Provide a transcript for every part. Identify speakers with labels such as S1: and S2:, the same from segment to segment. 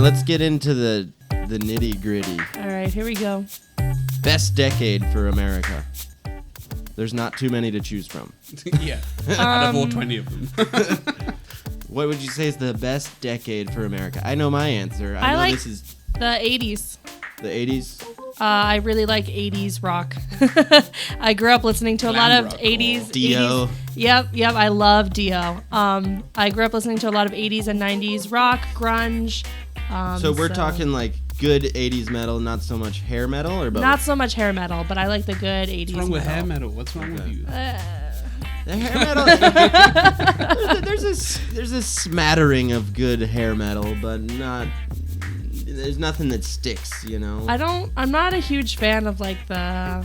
S1: let's get into the nitty gritty.
S2: All right, here we go.
S1: Best decade for America. There's not too many to choose from.
S3: Yeah, out of all 20 of them.
S1: What would you say is the best decade for America? I know my answer. I know
S2: like
S1: this is
S2: the 80s.
S1: the 80s.
S2: I really like 80s rock. I grew up listening to a lot of 80s.
S1: Dio.
S2: 80s. Yep. I love Dio. I grew up listening to a lot of 80s and 90s rock, grunge.
S1: So we're talking like good 80s metal, not so much hair metal, or both?
S2: Not so much hair metal, but I like the good 80s
S3: What's wrong with
S2: metal.
S3: hair metal? What's wrong with you?
S1: The hair metal. there's a smattering of good hair metal, but not. There's nothing that sticks, you know.
S2: I'm not a huge fan of like the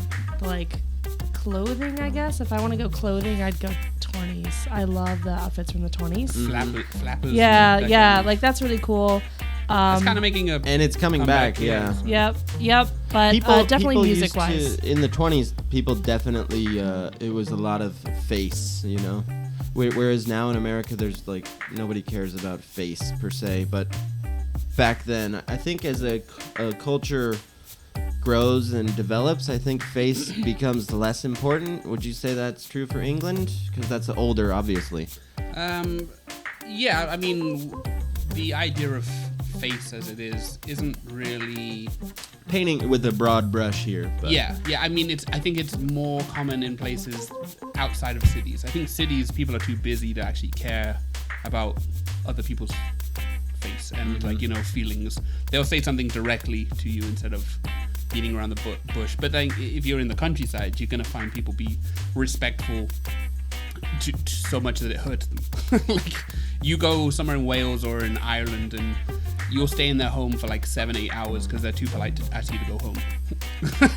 S2: clothing. I guess if I want to go clothing, I'd go 20s. I love the outfits from the 20s.
S3: Flappers.
S2: Yeah. Like that's really cool.
S3: It's kind of making a.
S1: And it's coming back, yeah.
S2: Yep. But definitely music-wise.
S1: In the 20s, people definitely, it was a lot of face, you know? Whereas now in America, there's like, nobody cares about face per se. But back then, I think as a culture grows and develops, I think face becomes less important. Would you say that's true for England? Because that's older, obviously.
S3: Yeah, I mean, the idea of face as it is isn't really
S1: painting with a broad brush here. But.
S3: Yeah. I mean, I think it's more common in places outside of cities. I think cities, people are too busy to actually care about other people's face and feelings. They'll say something directly to you instead of beating around the bush. But then if you're in the countryside, you're gonna find people be respectful to so much that it hurts them. Like you go somewhere in Wales or in Ireland and you'll stay in their home for like 7-8 hours because they're too polite to ask you to go home.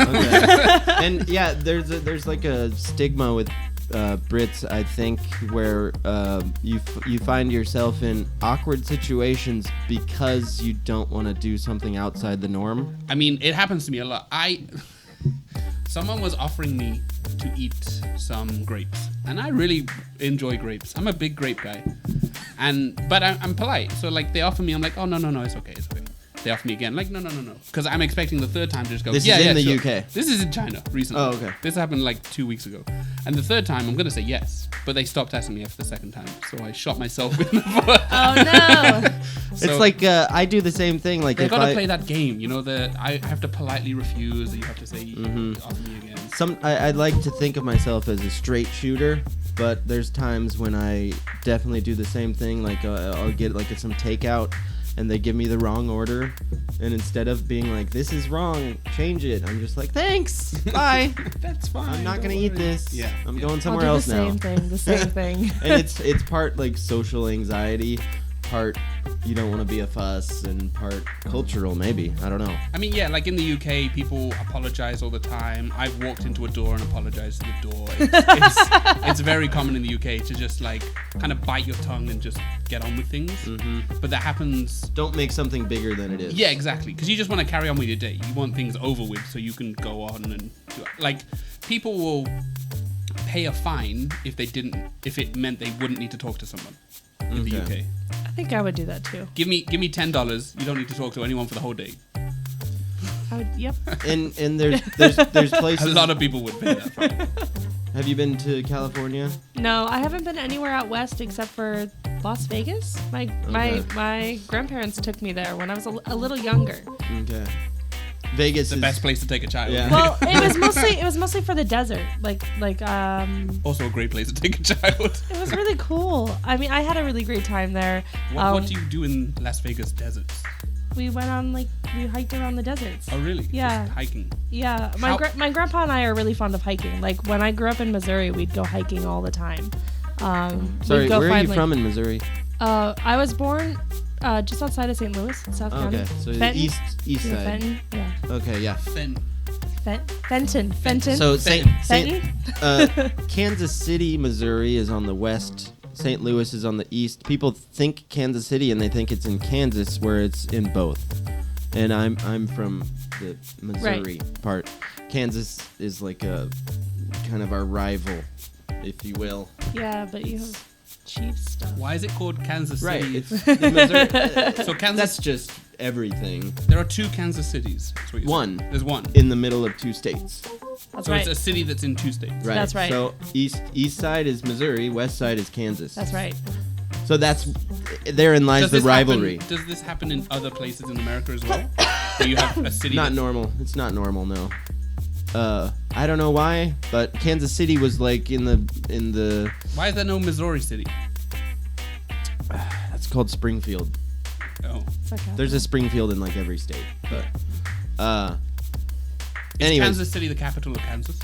S1: Okay. And yeah, there's like a stigma with Brits, I think, where you find yourself in awkward situations because you don't want to do something outside the norm.
S3: I mean, it happens to me a lot. Someone was offering me to eat some grapes, and I really enjoy grapes. I'm a big grape guy, but I'm polite. So like they offer me, I'm like, oh no, it's okay. They offer me again, like no, because I'm expecting the third time to just go.
S1: This is in the UK.
S3: This is in China recently.
S1: Oh, okay.
S3: This happened like 2 weeks ago, and the third time I'm gonna say yes, but they stopped asking me after the second time, so I shot myself in the foot.
S2: Oh no!
S1: So it's like I do the same thing. Like
S3: they've got to play that game, you know. I have to politely refuse. You have to say offer me again.
S1: I like to think of myself as a straight shooter, but there's times when I definitely do the same thing. Like I'll get like some takeout, and they give me the wrong order, and instead of being like, this is wrong, change it, I'm just like, thanks, bye.
S3: That's fine.
S1: I'm not gonna eat this.
S3: Yeah.
S1: I'm going somewhere else now.
S2: The same thing.
S1: And it's part like social anxiety, part you don't want to be a fuss, and part cultural maybe. I don't know.
S3: I mean, yeah, like in the UK, people apologize all the time. I've walked into a door and apologized to the door. It's very common in the UK to just like kind of bite your tongue and just get on with things. But that happens.
S1: Don't make something bigger than it is.
S3: Yeah, exactly. Because you just want to carry on with your day. You want things over with so you can go on and do it. Like people will pay a fine if it meant they wouldn't need to talk to someone in the UK.
S2: I think I would do that too.
S3: Give me $10. You don't need to talk to anyone for the whole day.
S2: Yep.
S1: And there's places.
S3: A lot of people would pay that fine.
S1: Have you been to California?
S2: No, I haven't been anywhere out west except for Las Vegas. My grandparents took me there when I was a little younger.
S1: Okay. Vegas
S3: the
S1: is
S3: best place to take a child.
S1: Yeah.
S2: Well, it was mostly for the desert.
S3: Also a great place to take a child.
S2: It was really cool. I mean, I had a really great time there.
S3: What do you do in Las Vegas deserts?
S2: We went on we hiked around the deserts.
S3: Oh really?
S2: Yeah.
S3: Just hiking.
S2: Yeah. My grandpa and I are really fond of hiking. Like when I grew up in Missouri, we'd go hiking all the time.
S1: Sorry, where are you from in Missouri?
S2: I was born just outside of St. Louis, South County.
S1: Okay, so
S2: Fenton.
S1: the east side.
S2: Fenton, yeah.
S1: Okay, yeah.
S2: Fenton.
S1: So
S2: Fenton?
S1: Kansas City, Missouri is on the west. St. Louis is on the east. People think Kansas City and they think it's in Kansas, where it's in both. And I'm from the Missouri part. Kansas is like a kind of our rival, if you will.
S2: Yeah, but you have Chiefs stuff.
S3: Why is it called Kansas City?
S1: Right. It's Missouri.
S3: So Kansas.
S1: That's just everything.
S3: There are 2 Kansas cities. That's what you're
S1: One.
S3: saying. There's one.
S1: In the middle of 2 states.
S2: That's
S3: So
S2: right.
S3: it's a city that's in 2 states.
S1: Right.
S2: That's right.
S1: So east side is Missouri, west side is Kansas.
S2: That's right.
S1: So therein lies the
S3: this
S1: rivalry.
S3: Does this happen in other places in America as well? Where you have a city
S1: Not
S3: that's-
S1: normal. It's not normal, no. I don't know why, but Kansas City was like in the
S3: Why is there no Missouri city?
S1: that's called Springfield.
S3: Oh.
S2: It's okay.
S1: There's a Springfield in like every state. But
S3: Is
S1: anyways,
S3: Kansas City the capital of Kansas?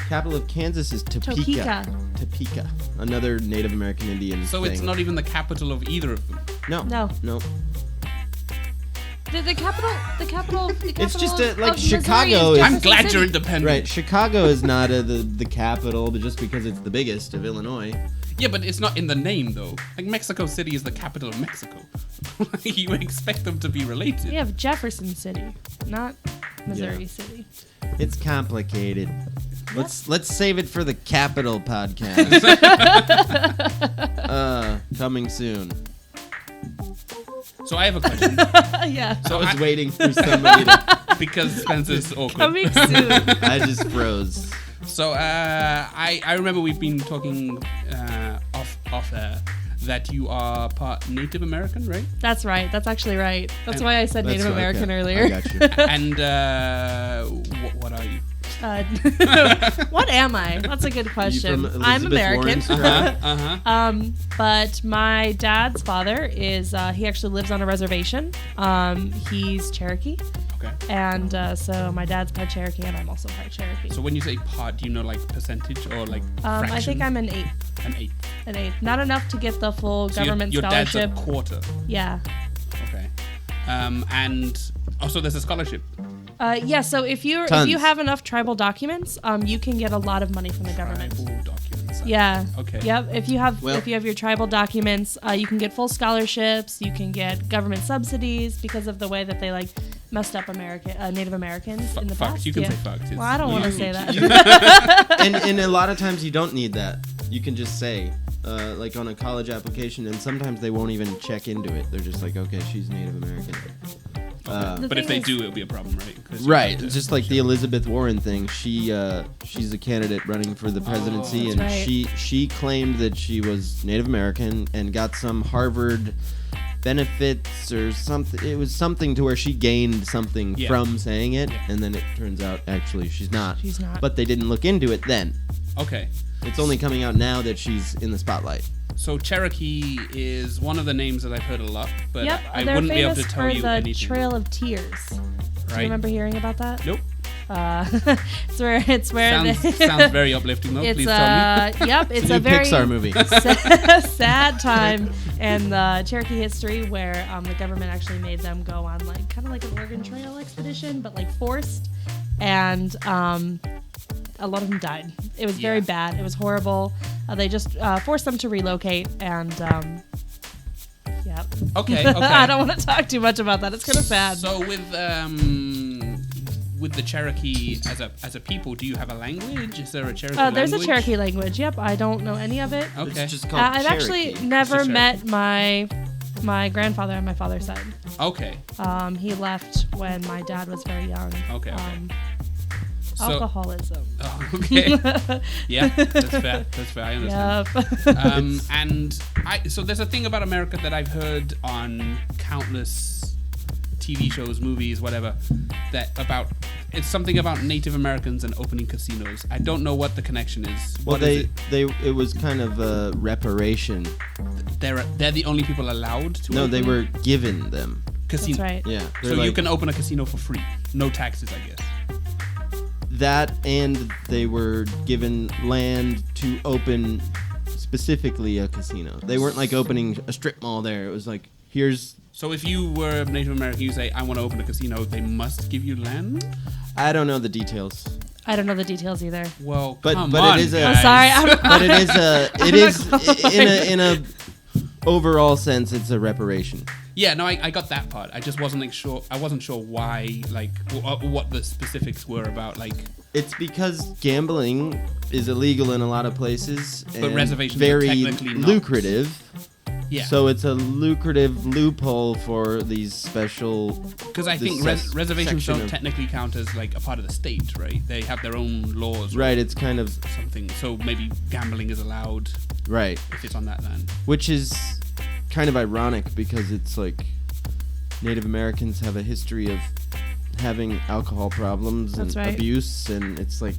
S1: capital of Kansas is Topeka. Topeka. Another Native American Indian
S3: So
S1: thing.
S3: it's not even the capital of either of them.
S2: No.
S1: No.
S2: The capital.
S1: It's just
S2: of
S1: like
S2: Missouri
S1: Chicago
S2: is
S1: is-
S3: I'm
S2: Jefferson
S3: glad
S2: City.
S3: you're independent.
S1: Right, Chicago is not the capital, but just because it's the biggest of Illinois.
S3: Yeah, but it's not in the name though. Like Mexico City is the capital of Mexico. You would expect them to be related.
S2: We have Jefferson City, not Missouri
S1: Yeah.
S2: City.
S1: It's complicated. Let's save it for the Capital podcast. Coming soon.
S3: So I have a question.
S2: Yeah.
S3: So
S1: I was waiting for somebody to.
S3: because Spencer's awkward.
S2: Coming soon.
S1: I just froze.
S3: So I remember we've been talking off air that you are part Native American, right?
S2: That's right. That's actually right. That's
S3: And
S2: why I said
S1: That's
S2: Native
S1: okay.
S2: American
S1: I
S2: earlier.
S1: got you.
S3: And what are you?
S2: What am I? That's a good question.
S1: from
S2: I'm
S1: Elizabeth
S2: American.
S1: Warren's tribe?
S2: But my dad's father is he actually lives on a reservation. He's Cherokee,
S3: Okay.
S2: and so my dad's part Cherokee, and I'm also part Cherokee.
S3: So when you say part, do you know like percentage or like fraction?
S2: I think I'm an eighth.
S3: an eighth.
S2: An eighth. Not enough to get the full
S3: So
S2: government
S3: your
S2: scholarship.
S3: dad's a quarter.
S2: Yeah.
S3: Okay. And also there's a scholarship.
S2: Yeah. So if you
S1: Tons.
S2: have enough tribal documents, you can get a lot of money from the government.
S3: Tribal documents.
S2: Yeah.
S3: Okay.
S2: Yep. If you have
S1: Well-
S2: your tribal documents, you can get full scholarships. You can get government subsidies because of the way that they like messed up Native Americans in the
S3: Fucked.
S2: past.
S3: You can
S2: Yeah.
S3: say fucked.
S2: Well, I don't want to say that.
S1: and a lot of times you don't need that. You can just say, like on a college application, and sometimes they won't even check into it. They're just like, okay, she's Native American.
S2: The
S3: But if
S2: thing
S3: they
S2: is-
S3: do, it'll be a problem, right? 'Cause you
S1: Right,
S3: have to
S1: just like the
S3: show-
S1: Elizabeth Warren thing. She's a candidate running for the presidency,
S2: That's
S1: and
S2: right.
S1: she claimed that she was Native American and got some Harvard benefits or something. It was something to where she gained something
S3: Yeah.
S1: from saying it,
S3: Yeah.
S1: and then it turns out actually she's not.
S2: She's not.
S1: But they didn't look into it then.
S3: Okay.
S1: It's only coming out now that she's in the spotlight.
S3: So Cherokee is one of the names that I've heard a lot, but
S2: Yep.
S3: I
S2: They're
S3: wouldn't be able
S2: famous
S3: to tell
S2: for
S3: you
S2: the
S3: anything.
S2: Trail of Tears. Do
S3: Right.
S2: you remember hearing about that?
S3: Nope.
S2: It's where
S3: Sounds, sounds very uplifting though.
S2: It's
S3: Please tell me.
S2: yep, it's
S1: New
S2: a very
S1: Pixar movie.
S2: sad time in Cherokee history where the government actually made them go on like kind of like an Oregon Trail expedition, but like forced, and a lot of them died. It was very
S3: Yeah.
S2: bad. It was horrible. They just forced them to relocate, and yeah.
S3: Okay. Okay.
S2: I don't want to talk too much about that. It's kind of sad.
S3: So with the Cherokee as a people, do you have a language? Is there a Cherokee language?
S2: There's a Cherokee language. Yep, I don't know any of it.
S3: Okay.
S1: It's just called
S2: I've actually
S1: Cherokee.
S2: never
S3: It's just
S2: met my grandfather on my father's side.
S3: Okay.
S2: He left when my dad was very young.
S3: Okay. So-
S2: Alcoholism.
S3: Oh, okay. Yeah, that's fair. That's fair. I understand.
S2: Yep.
S3: And so there's a thing about America that I've heard on countless TV shows, movies, whatever, it's something about Native Americans and opening casinos. I don't know what the connection is.
S1: Well,
S3: What is
S1: it was kind of a reparation.
S3: it? They're the only people allowed to.
S1: No,
S3: open
S1: they were given them.
S3: casino.
S2: That's right.
S1: Yeah.
S3: So
S1: they're
S3: you
S1: like-
S3: can open a casino for free, no taxes, I guess.
S1: That, and they were given land to open specifically a casino. They weren't like opening a strip mall there. It was like, here's,
S3: So if you were Native American, you say, I want to open a casino, they must give you land?
S1: I don't know the details,
S2: I don't know the details either.
S3: Well,
S1: But-
S3: come
S1: but
S3: on,
S1: it is a-
S3: guys.
S2: I'm sorry.
S1: but it is a, it
S2: I'm
S1: is
S2: not qualified.
S1: in a overall sense, it's a reparation.
S3: Yeah, no, I got that part. I just wasn't sure. I wasn't sure why, like, what the specifics were about, like.
S1: It's because gambling is illegal in a lot of places
S3: But
S1: and
S3: reservations are
S1: very
S3: technically not.
S1: lucrative.
S3: Yeah.
S1: So it's a lucrative loophole for these special.
S3: Because I think
S1: this
S3: reservations
S1: section
S3: don't
S1: of-
S3: technically count as like a part of the state, right? They have their own laws.
S1: Right. It's kind of
S3: Something. So maybe gambling is allowed
S1: right,
S3: if it's on that land.
S1: which is kind of ironic because it's like Native Americans have a history of having alcohol problems
S2: That's
S1: and
S2: right.
S1: abuse, and it's like,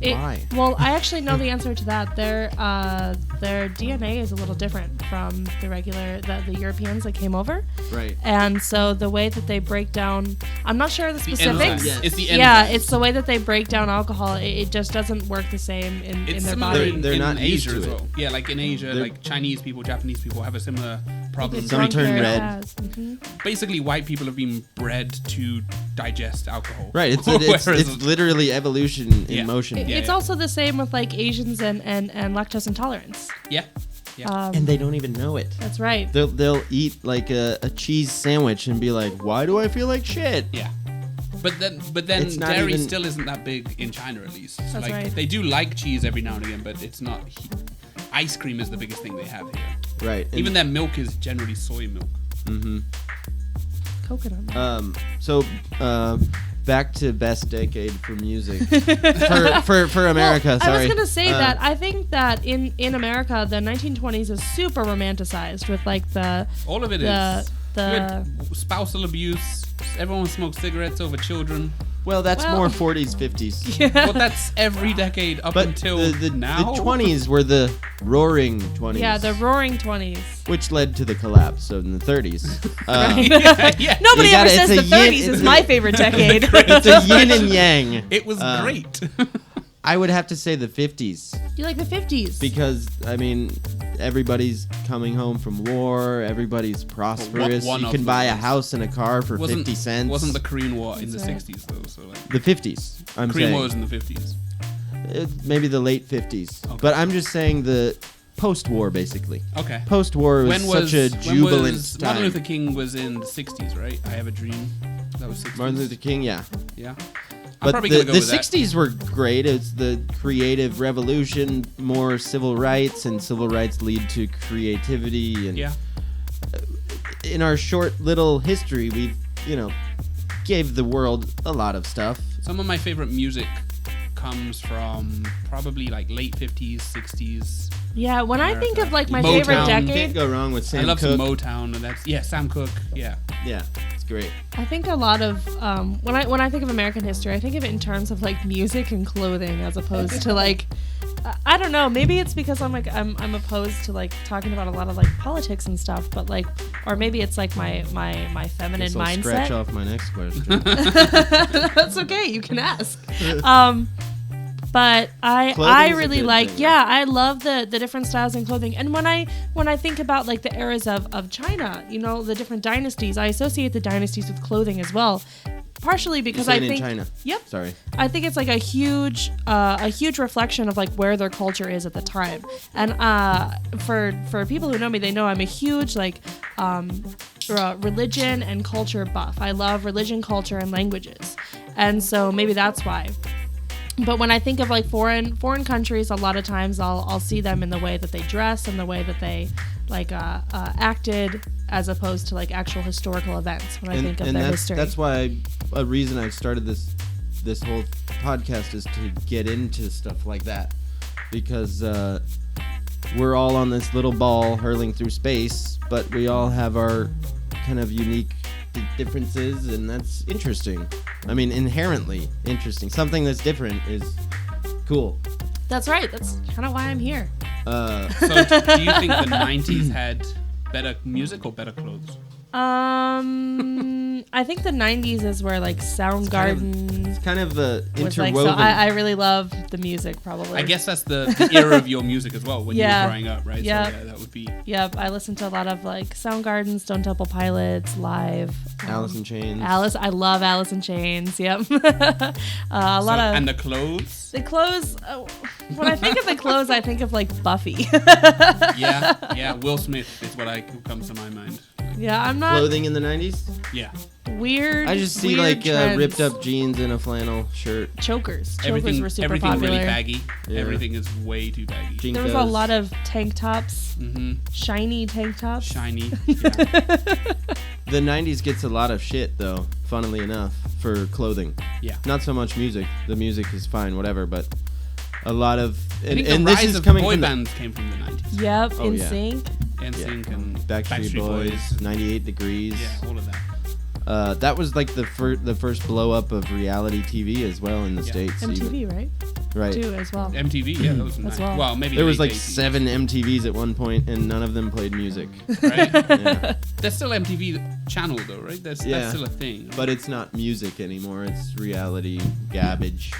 S1: why?
S2: Well, I actually know the answer to that. Their DNA is a little different from the Europeans that came over,
S1: Right.
S2: and so the way that they break down, I'm not sure of the
S3: The
S2: specifics.
S3: enzymes.
S1: Yes.
S3: It's the
S2: Yeah,
S3: enzymes.
S2: it's the way that they break down alcohol. It just doesn't work the same in
S3: It's
S2: their
S3: similar
S2: body.
S1: They're
S3: in
S1: not used
S3: Asia
S1: to
S3: as
S1: it.
S3: well. Yeah, like in Asia,
S1: They're-
S3: like Chinese people, Japanese people have a similar problem.
S2: It's
S1: Some
S2: drunk
S1: turn
S2: very
S1: red.
S2: fast. Mhm.
S3: Basically, white people have been bred to digest alcohol.
S1: Right. It's
S3: Whereas-
S1: it's literally evolution in
S3: Yeah.
S1: motion.
S3: Yeah,
S2: It's
S3: yeah.
S2: also the same with like Asians and lactose intolerance.
S3: Yeah. Yeah.
S1: And they don't even know it.
S2: That's right.
S1: They'll eat like a cheese sandwich and be like, why do I feel like shit?
S3: Yeah. But then
S1: It's not
S3: dairy
S1: even-
S3: still isn't that big in China, at least.
S2: That's
S3: like
S2: right.
S3: they do like cheese every now and again, but it's not. Ice cream is the biggest thing they have here.
S1: Right.
S3: Even their milk is generally soy milk.
S1: Mm-hmm.
S2: Coconut milk.
S1: So back to best decade for music for America.
S2: Well, I
S1: sorry.
S2: was gonna say
S1: Uh,
S2: that I think that in America the 1920s is super romanticized with like
S3: All of it
S2: the
S3: is.
S2: the
S3: You had spousal abuse. Everyone smoked cigarettes over children.
S1: Well, that's
S2: Well-
S1: more 40s, 50s.
S3: Well, that's every decade up
S1: But
S3: until
S1: the
S3: now.
S1: 20s were the roaring 20s.
S2: yeah the roaring 20s.
S1: which led to the collapse in the 30s.
S3: yeah.
S2: Nobody
S1: You
S2: ever
S1: gotta-
S2: says
S1: it's
S2: the
S1: a yin-
S2: 30s is
S1: it's
S2: my
S1: a-
S2: favorite decade.
S1: It's a yin and yang.
S3: It was
S1: Uh,
S3: great.
S1: I would have to say the 50s
S2: You like the 50s?
S1: because I mean everybody's coming home from war, everybody's prosperous.
S3: one
S1: You
S3: of
S1: can buy a
S3: those.
S1: house and a car for 50 cents.
S3: Wasn't the Korean War in the
S2: That's right.
S3: 60s though? So like,
S1: the 50s? I'm
S3: Korean
S1: saying
S3: War was in the 50s.
S1: maybe the late 50s.
S3: Okay.
S1: But I'm just saying the post-war basically.
S3: Okay.
S1: Post-war was such a jubilant time.
S3: Martin Luther King was in the 60s, right? I Have a Dream. That was 60s.
S1: Martin Luther King, yeah.
S3: Yeah. I'm
S1: But
S3: probably
S1: the,
S3: gonna go
S1: the
S3: with that.
S1: 60s were great. It's the creative revolution, more civil rights, and civil rights lead to creativity. And
S3: Yeah.
S1: in our short little history, we've, gave the world a lot of stuff.
S3: Some of my favorite music comes from probably like late 50s, 60s.
S2: yeah, when I think of like my
S3: Motown.
S2: favorite
S1: Can't
S2: decade,
S1: go wrong with Sam
S3: I love
S1: Cooke.
S3: some Motown, and that's Sam Cooke. Yeah.
S1: Yeah, it's great.
S2: I think a lot of when I think of American history, I think of it in terms of like music and clothing as opposed to like I don't know. Maybe it's because I'm opposed to like talking about a lot of like politics and stuff, but like, or maybe it's like my feminine
S1: Guess I'll scratch
S2: mindset.
S1: off my next question.
S2: That's okay. You can ask. But I
S1: Clothing's a
S2: really
S1: good
S2: like
S1: thing.
S2: yeah, I love the different styles in clothing. And when I think about like the eras of China, the different dynasties, I associate the dynasties with clothing as well. Partially because I
S1: Saying
S2: think
S1: in China.
S2: Yep.
S1: Sorry.
S2: I think it's like a huge reflection of like where their culture is at the time. And for people who know me, they know I'm a huge like religion and culture buff. I love religion, culture, and languages, and so maybe that's why. But when I think of like foreign countries, a lot of times I'll see them in the way that they dress and the way that they like acted, as opposed to like actual historical events. When I think of their history,
S1: that's why a reason I started this whole podcast is to get into stuff like that, because we're all on this little ball hurling through space, but we all have our kind of unique differences, and that's interesting. I mean, inherently interesting. Something that's different is cool.
S2: That's right. That's kind of why I'm here.
S3: So do you think the 90s had better music or better clothes?
S2: I think the 90s is where like Soundgarden
S1: It's kind of
S2: was
S1: interwoven.
S2: like. So I really love the music, probably.
S3: I guess that's the era of your music as well when
S2: Yeah.
S3: you were growing up, right?
S2: Yeah.
S3: So yeah, that would be.
S2: Yep, I listened to a lot of like Soundgarden, Stone Temple Pilots, Live.
S1: Alice in Chains.
S2: I love Alice in Chains. Yep. a lot of
S3: And the clothes.
S2: the clothes. When I think of the clothes, I think of like Buffy.
S3: Yeah. Will Smith is what who comes to my mind.
S2: Yeah, I'm not.
S1: Clothing in the 90s?
S3: Yeah.
S2: weird.
S1: I just see
S2: weird trends.
S1: ripped up jeans and a flannel shirt.
S2: Chokers.
S3: Everything,
S2: Chokers were super
S3: everything
S2: popular.
S3: really baggy.
S1: Yeah.
S3: Everything is way too baggy.
S2: There was a lot of tank tops, shiny tank tops.
S3: Shiny. Yeah.
S1: The 90s gets a lot of shit, though, funnily enough, for clothing.
S3: Yeah.
S1: Not so much music. The music is fine, whatever, but a lot of...
S3: I think
S1: and
S3: the
S1: this
S3: rise
S1: is
S3: of
S1: coming
S3: boy
S1: from
S3: bands came from the 90s.
S2: Yep,
S1: Oh,
S2: in
S1: yeah.
S2: sync.
S3: NSYNC and
S1: Backstreet Boys, 98 Degrees.
S3: Yeah, all of that.
S1: That was like the first blow up of reality TV as well in the
S3: Yeah.
S1: States.
S2: MTV,
S1: even.
S2: right?
S1: Right.
S2: Too, as well.
S3: MTV, yeah, that was
S2: As
S3: nice.
S2: well.
S3: Maybe
S1: There was
S3: late
S1: like
S3: 80s.
S1: 7 MTVs at one point, and none of them played music.
S3: Right?
S1: Yeah.
S3: There's still MTV channel though, right? That's
S1: Yeah.
S3: still a thing.
S1: But it's not music anymore. It's reality garbage.